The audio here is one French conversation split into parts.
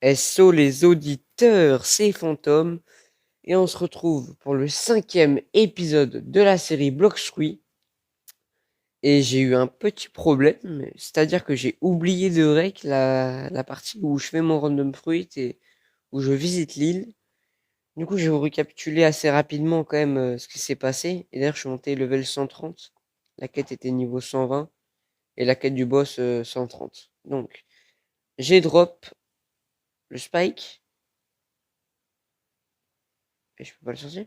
SO les auditeurs, c'est Fantôme, et on se retrouve pour le 5e épisode de la série Blox-Fruits. Et j'ai eu un petit problème, c'est-à-dire que j'ai oublié de rec la partie où je fais mon random fruit et où je visite l'île. Du coup, je vais vous récapituler assez rapidement quand même ce qui s'est passé. Et d'ailleurs, je suis monté level 130. La quête était niveau 120 et la quête du boss 130. Donc, j'ai drop le spike. Et je peux pas le sortir?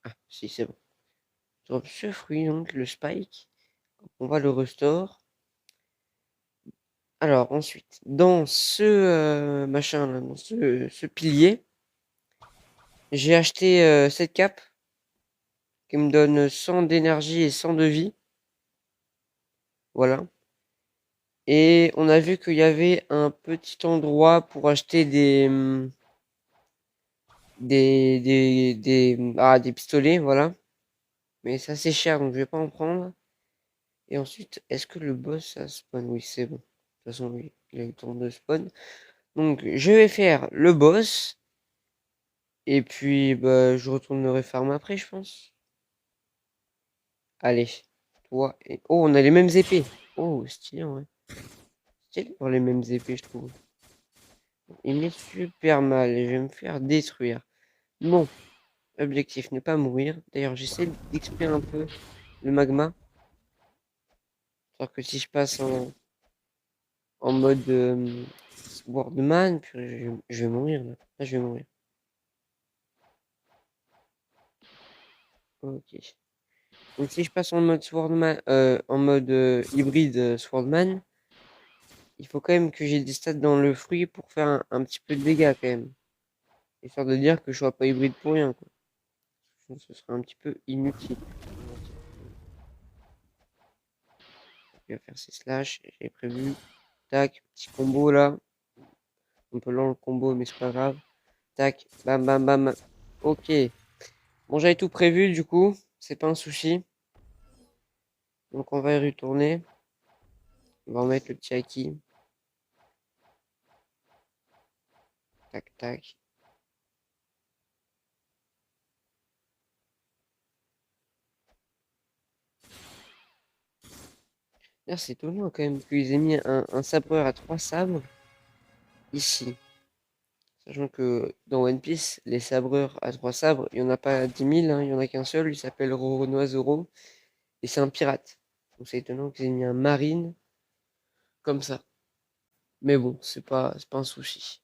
Ah, si, c'est bon. Drop ce fruit, donc le spike. On va le restore. Alors, ensuite, dans ce machin là, dans ce pilier, j'ai acheté cette cape qui me donne 100 d'énergie et 100 de vie. Voilà. Et on a vu qu'il y avait un petit endroit pour acheter des pistolets, voilà. Mais ça c'est cher, donc je vais pas en prendre. Et ensuite, est-ce que le boss ça spawn? Oui, c'est bon. De toute façon, oui, il a eu le temps de spawn. Donc, je vais faire le boss. Et puis, bah, je retournerai farm après, je pense. Allez. Toi et... Oh, on a les mêmes épées. Oh, stylé, ouais. Stylé pour les mêmes épées, je trouve. Il met super mal et je vais me faire détruire. Bon, objectif, ne pas mourir. D'ailleurs, j'essaie d'XP un peu le magma. Alors que si je passe en mode Swordman, puis je vais mourir là. Là, je vais mourir. Ok. Donc si je passe en mode Swordman, en mode hybride Swordman, il faut quand même que j'ai des stats dans le fruit pour faire un petit peu de dégâts quand même. Histoire de dire que je sois pas hybride pour rien, quoi. Sinon, ce serait un petit peu inutile. Je vais faire ces slash, j'ai prévu. Tac, petit combo là. Un peu lent le combo, mais c'est pas grave. Tac, bam bam bam. Ok. Bon, j'avais tout prévu du coup, c'est pas un souci. Donc on va y retourner. On va remettre le petit acquis. Tac tac. D'ailleurs, c'est étonnant quand même qu'ils aient mis un sabreur à 3 sabres ici. Sachant que dans One Piece, les sabreurs à 3 sabres, il n'y en a pas 10 000, hein, il n'y en a qu'un seul, il s'appelle Roronoa Zoro, et c'est un pirate. Donc c'est étonnant qu'ils aient mis un marine comme ça. Mais bon, c'est pas un souci.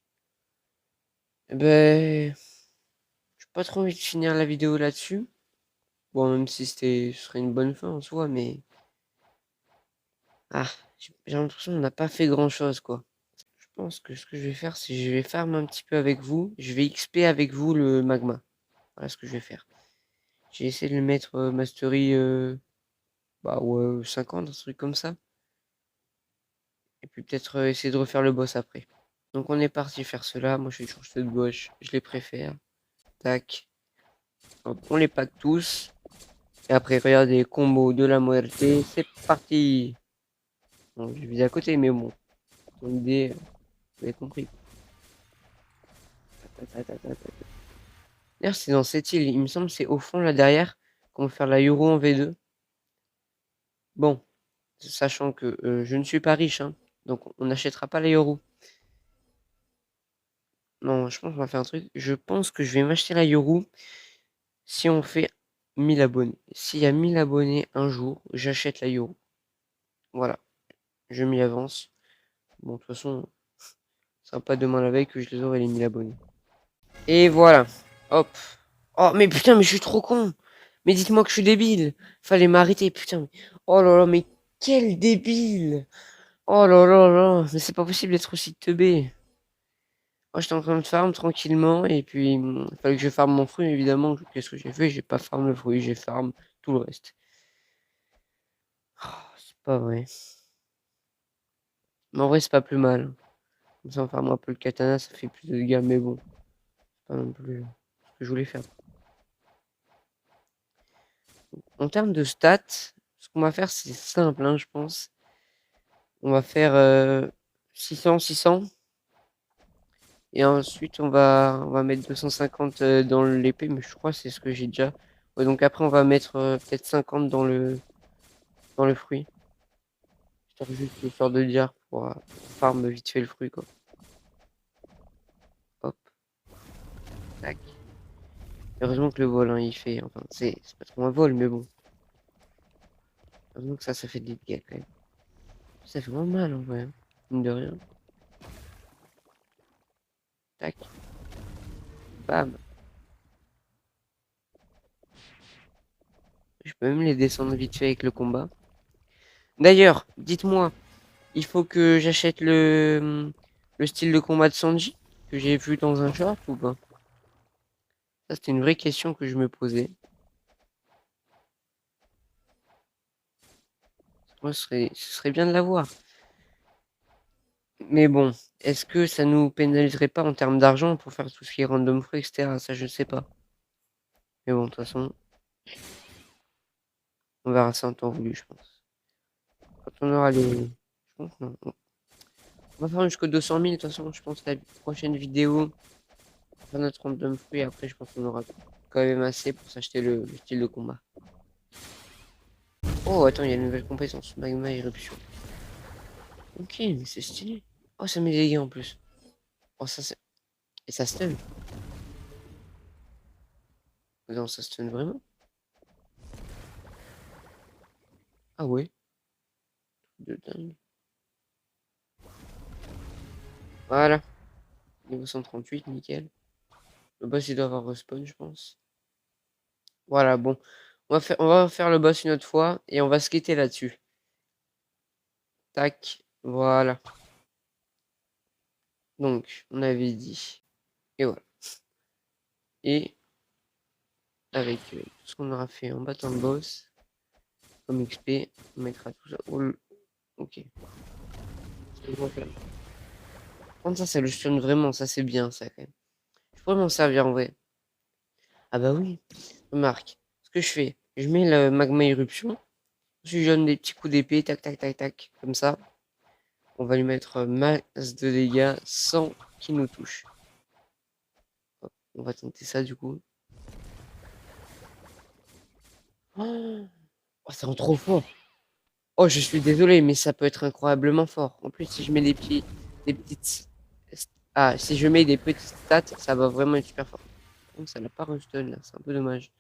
Eh ben, j'ai pas trop envie de finir la vidéo là-dessus. Bon, même si ce serait une bonne fin en soi, mais... Ah, j'ai l'impression qu'on n'a pas fait grand-chose, quoi. Je pense que ce que je vais faire, c'est que je vais farm un petit peu avec vous. Je vais XP avec vous le magma. Voilà ce que je vais faire. J'ai essayé de le mettre mastery bah ouais, 50, un truc comme ça. Et puis peut-être essayer de refaire le boss après. Donc on est parti faire cela. Moi je vais changer de gauche. Je les préfère. Tac. Hop, on les pack tous. Et après, regardez, combo de la muerte. C'est parti. Bon, j'ai visé à côté, mais bon. Ton idée, vous avez compris. D'ailleurs, c'est dans cette île. Il me semble que c'est au fond là derrière qu'on va faire la Euro en V2. Bon, sachant que je ne suis pas riche, hein, donc on n'achètera pas la Euro. Non, je pense qu'on va faire un truc. Je pense que je vais m'acheter la Yoru si on fait 1000 abonnés. S'il y a 1000 abonnés un jour, j'achète la Yoru. Voilà, je m'y avance. Bon, de toute façon, ce sera pas demain la veille que je les aurai les 1000 abonnés. Et voilà. Hop. Oh, mais putain, mais je suis trop con. Mais dites-moi que je suis débile. Fallait m'arrêter, putain. Oh là là, mais quel débile. Oh là là là. Mais c'est pas possible d'être aussi teubé. Moi, j'étais en train de farm tranquillement et puis il fallait que je farme mon fruit évidemment. Qu'est-ce que j'ai fait? J'ai pas farm le fruit, j'ai farm tout le reste. Oh, c'est pas vrai. Mais en vrai, c'est pas plus mal. Comme ça, on farm un peu le katana, ça fait plus de dégâts, mais bon, c'est pas non plus ce que je voulais faire. En termes de stats, ce qu'on va faire, c'est simple, hein, je pense. On va faire 600, 600. Et ensuite, on va mettre 250 dans l'épée, mais je crois que c'est ce que j'ai déjà. Ouais, donc après, on va mettre peut-être 50 dans le fruit. Juste histoire de dire pour farm vite fait le fruit, quoi. Hop, tac. Heureusement que le vol, hein, il fait. Enfin, c'est pas trop un vol, mais bon. Heureusement que ça fait des dégâts quand même. Ça fait vraiment mal en vrai, hein, mine de rien. Tac, bam. Je peux même les descendre vite fait avec le combat. D'ailleurs, dites-moi, il faut que j'achète le style de combat de Sanji que j'ai vu dans un short ou pas? Ça, c'était une vraie question que je me posais. Moi, ce serait bien de l'avoir. Mais bon, est-ce que ça nous pénaliserait pas en termes d'argent pour faire tout ce qui est random fruit, etc. Ça, je sais pas. Mais bon, de toute façon, on verra ça en temps voulu, je pense. Quand on aura les. Je pense, non. On va faire jusqu'au 200 000, de toute façon, je pense que la prochaine vidéo, on va faire notre random fruit. Après, je pense qu'on aura quand même assez pour s'acheter le style de combat. Oh, attends, il y a une nouvelle compétence. Magma éruption. Ok, mais c'est stylé. Oh, ça met des dégâts en plus. Oh, ça c'est. Et ça stun. Non, ça stun vraiment. Ah ouais. De dingue. Voilà. Niveau 138, nickel. Le boss, il doit avoir respawn, je pense. Voilà, bon. On va faire le boss une autre fois et on va se quitter là-dessus. Tac. Voilà. Donc, on avait dit. Et voilà. Et avec tout ce qu'on aura fait en battant le boss, comme XP, on mettra tout ça. Ok. Prendre ça, ça le stun vraiment. Ça, c'est bien, ça, quand même. Je pourrais m'en servir en vrai. Ah bah oui. Remarque. Ce que je fais, je mets le magma éruption. Ensuite, je donne des petits coups d'épée. Tac, tac, tac, tac. Comme ça. On va lui mettre masse de dégâts sans qu'il nous touche. Hop, on va tenter ça du coup. Oh, c'est trop fort. Oh, je suis désolé, mais ça peut être incroyablement fort. En plus, si je mets des petites, ah, si je mets des petites stats, ça va vraiment être super fort. Oh, ça n'a pas un stun là, c'est un peu dommage.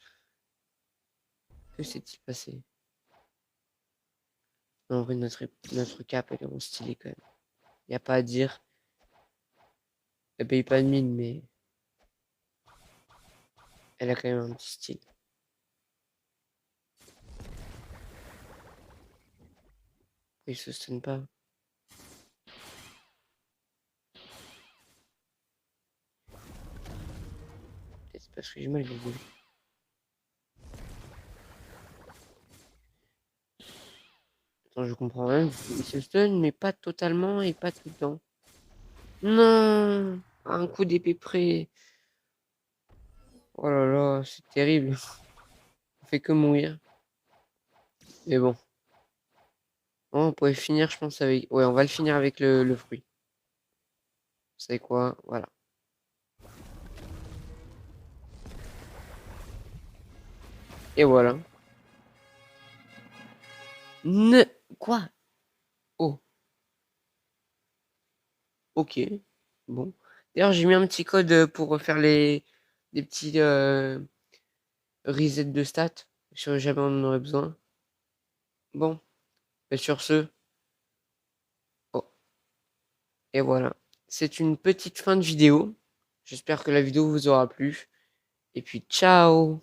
Que s'est-il passé? Non, en vrai, notre cap elle est vraiment stylée quand même. Y a pas à dire. Elle paye pas de mine, mais elle a quand même un petit style. Il se stun pas. Peut-être parce que j'ai mal vu. Attends, je comprends rien. Il se stun, mais pas totalement et pas tout le temps. Non! Un coup d'épée près. Oh là là, c'est terrible. On fait que mourir. Mais bon. Oh, on pourrait finir, je pense, avec. Ouais, on va le finir avec le fruit. Vous savez quoi? Voilà. Et voilà. Ne. Quoi? Oh, ok. Bon. D'ailleurs, j'ai mis un petit code pour refaire des petits resets de stats. Si jamais on en aurait besoin. Bon. Et sur ce. Oh. Et voilà. C'est une petite fin de vidéo. J'espère que la vidéo vous aura plu. Et puis, ciao!